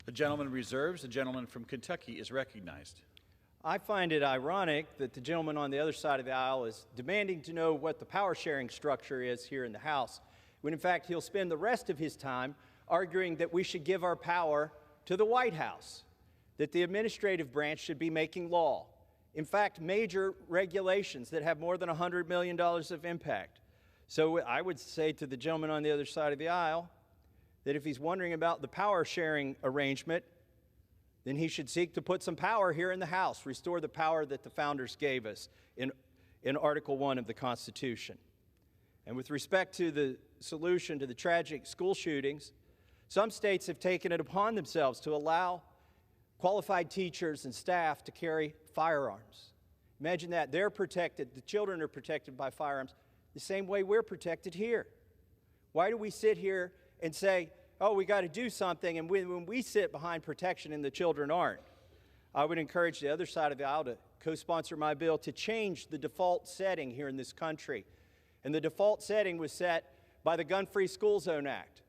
The gentleman reserves. The gentleman from Kentucky is recognized. I find it ironic that the gentleman on the other side of the aisle is demanding to know what the power sharing structure is here in the House, when in fact he'll spend the rest of his time arguing that we should give our power to the White House, that the administrative branch should be making law. In fact, major regulations that have more than $100 million of impact. So I would say to the gentleman on the other side of the aisle that if he's wondering about the power sharing arrangement, then he should seek to put some power here in the House, restore the power that the founders gave us in Article 1 of the Constitution. And with respect to the solution to the tragic school shootings, some states have taken it upon themselves to allow qualified teachers and staff to carry firearms. Imagine that. They're protected. The children are protected by firearms the same way we're protected here. Why do we sit here and say, oh, we got to do something, and when we sit behind protection and the children aren't? I would encourage the other side of the aisle to co-sponsor my bill to change the default setting here in this country. And the default setting was set by the Gun-Free School Zone Act,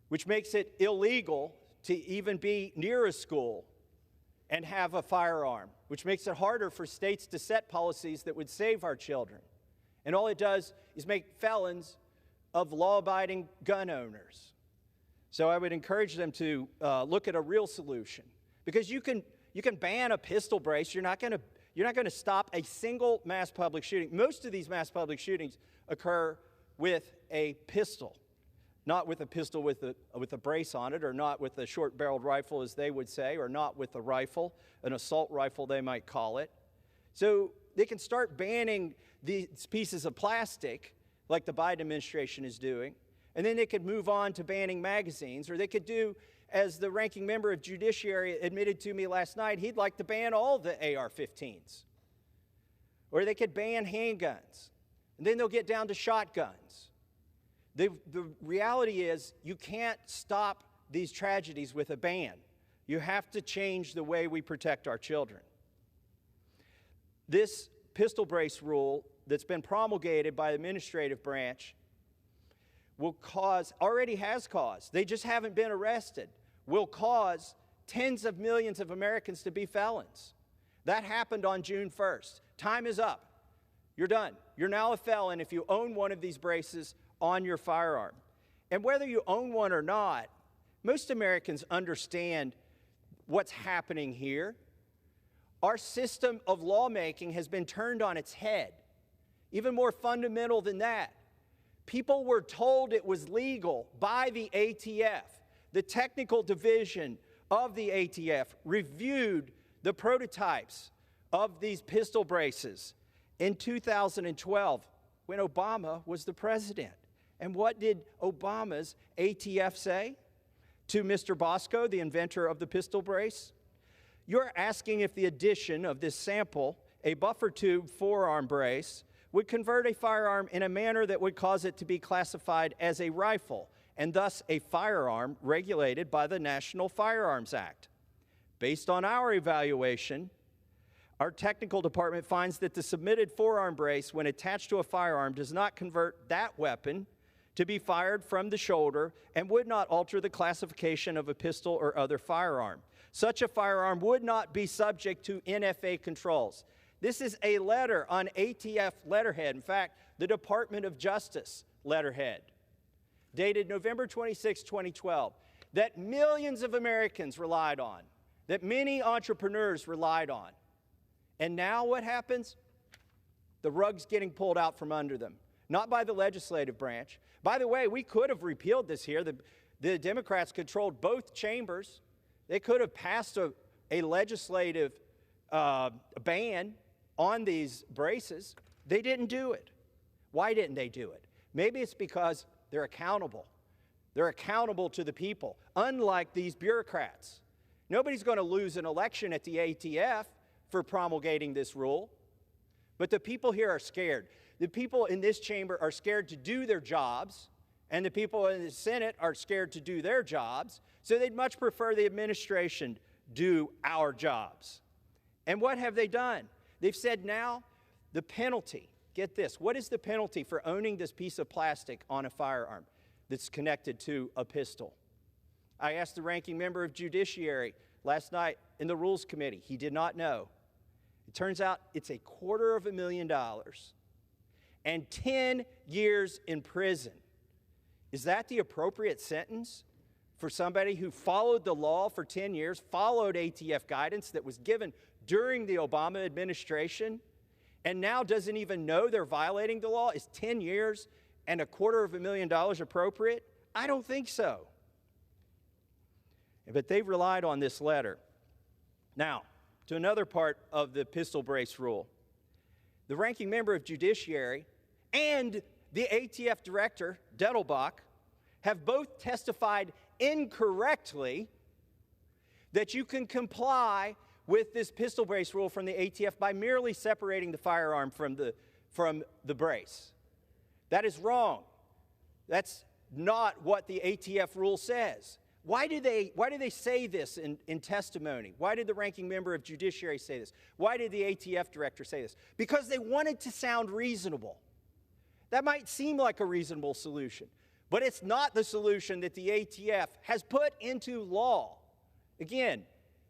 which makes it illegal to even be near a school and have a firearm, which makes it harder for states to set policies that would save our children. And all it does is make felons of law-abiding gun owners. So I would encourage them to look at a real solution, because you can ban a pistol brace. You're not going to stop a single mass public shooting. Most of these mass public shootings occur with a pistol, not with a pistol with a brace on it, or not with a short-barreled rifle, as they would say, or not with a rifle, an assault rifle they might call it. So they can start banning these pieces of plastic, like the Biden administration is doing, and then they could move on to banning magazines, or they could do, as the ranking member of Judiciary admitted to me last night, he'd like to ban all the AR-15s. Or they could ban handguns, and then they'll get down to shotguns. The reality is you can't stop these tragedies with a ban. You have to change the way we protect our children. This pistol brace rule that's been promulgated by the administrative branch will cause, already has caused, they just haven't been arrested, will cause tens of millions of Americans to be felons. That happened on June 1st. Time is up. You're done. You're now a felon if you own one of these braces on your firearm. And whether you own one or not, most Americans understand what's happening here. Our system of lawmaking has been turned on its head. Even more fundamental than that, people were told it was legal by the ATF. The technical division of the ATF reviewed the prototypes of these pistol braces in 2012 when Obama was the president. And what did Obama's ATF say to Mr. Bosco, the inventor of the pistol brace? You're asking if the addition of this sample, a buffer tube forearm brace, would convert a firearm in a manner that would cause it to be classified as a rifle, and thus a firearm regulated by the National Firearms Act. Based on our evaluation, our technical department finds that the submitted forearm brace, when attached to a firearm, does not convert that weapon to be fired from the shoulder and would not alter the classification of a pistol or other firearm. Such a firearm would not be subject to NFA controls. This is a letter on ATF letterhead, in fact, the Department of Justice letterhead, dated November 26, 2012, that millions of Americans relied on, that many entrepreneurs relied on. And now what happens? The rug's getting pulled out from under them, not by the legislative branch. By the way, we could have repealed this here. The Democrats controlled both chambers. They could have passed a legislative ban on these braces. They didn't do it. Why didn't they do it? Maybe it's because they're accountable. They're accountable to the people, unlike these bureaucrats. Nobody's going to lose an election at the ATF for promulgating this rule, but the people here are scared. The people in this chamber are scared to do their jobs, and the people in the Senate are scared to do their jobs, so they'd much prefer the administration do our jobs. And what have they done? They've said now the penalty, get this, what is the penalty for owning this piece of plastic on a firearm that's connected to a pistol? I asked the ranking member of Judiciary last night in the Rules Committee. He did not know. It turns out it's $250,000 and 10 years in prison. Is that the appropriate sentence for somebody who followed the law for 10 years, followed ATF guidance that was given during the Obama administration, and now doesn't even know they're violating the law? Is 10 years and $250,000 appropriate? I don't think so. But they've relied on this letter. Now, to another part of the pistol brace rule. The ranking member of Judiciary and the ATF director, Dettelbach, have both testified incorrectly that you can comply with this pistol brace rule from the ATF by merely separating the firearm from the brace. That is wrong. That's not what the ATF rule says. Why do they say this in testimony? Why did the ranking member of Judiciary say this? Why did the ATF director say this? Because they wanted to sound reasonable. That might seem like a reasonable solution, but it's not the solution that the ATF has put into law. Again,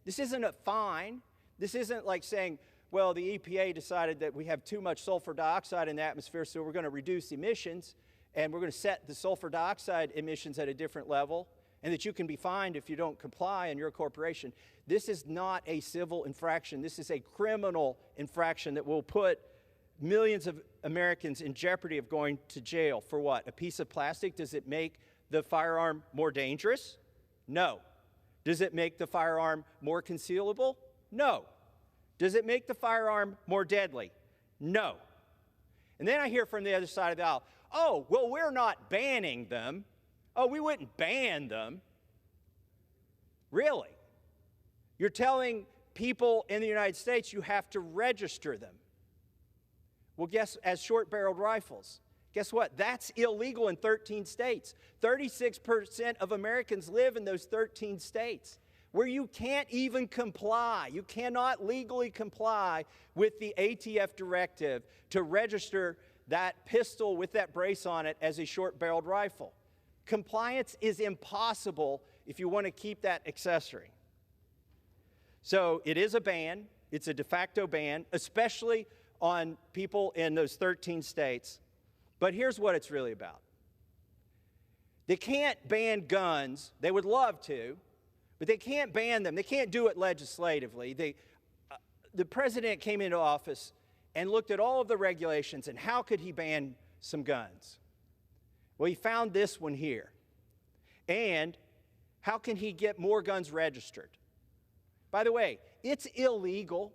this isn't a fine. This isn't like saying, well, the EPA decided that we have too much sulfur dioxide in the atmosphere, so we're going to reduce emissions, and we're going to set the sulfur dioxide emissions at a different level, and that you can be fined if you don't comply and you're a corporation. This is not a civil infraction. This is a criminal infraction that will put millions of Americans in jeopardy of going to jail. For what? A piece of plastic? Does it make the firearm more dangerous? No. Does it make the firearm more concealable? No. Does it make the firearm more deadly? No. And then I hear from the other side of the aisle, oh, well, we're not banning them. Oh, we wouldn't ban them. Really? You're telling people in the United States you have to register them. Well, as short-barreled rifles. Guess what? That's illegal in 13 states. 36% of Americans live in those 13 states where you can't even comply. You cannot legally comply with the ATF directive to register that pistol with that brace on it as a short-barreled rifle. Compliance is impossible if you want to keep that accessory. So it is a ban. It's a de facto ban, especially on people in those 13 states. But here's what it's really about. They can't ban guns. They would love to, but they can't ban them. They can't do it legislatively. The president came into office and looked at all of the regulations and how could he ban some guns? Well, he found this one here. And how can he get more guns registered? By the way, it's illegal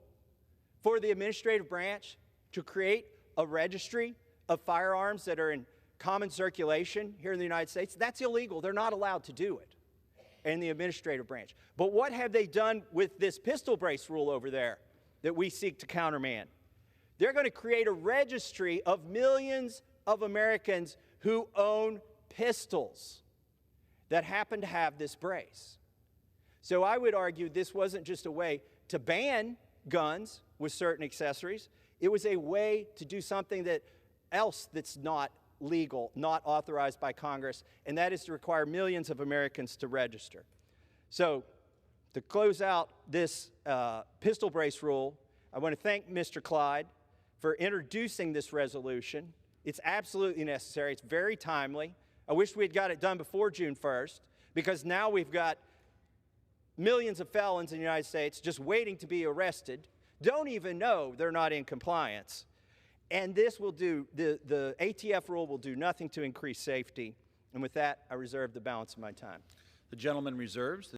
for the administrative branch to create a registry of firearms that are in common circulation here in the United States. That's illegal. They're not allowed to do it in the administrative branch. But what have they done with this pistol brace rule over there that we seek to countermand? They're going to create a registry of millions of Americans who own pistols that happen to have this brace. So I would argue this wasn't just a way to ban guns with certain accessories. It was a way to do something else that's not legal, not authorized by Congress, and that is to require millions of Americans to register. So to close out this pistol brace rule, I want to thank Mr. Clyde for introducing this resolution. It's absolutely necessary. It's very timely. I wish we had got it done before June 1st, because now we've got millions of felons in the United States just waiting to be arrested, don't even know they're not in compliance. And this will do, the ATF rule will do nothing to increase safety. And with that, I reserve the balance of my time. The gentleman reserves.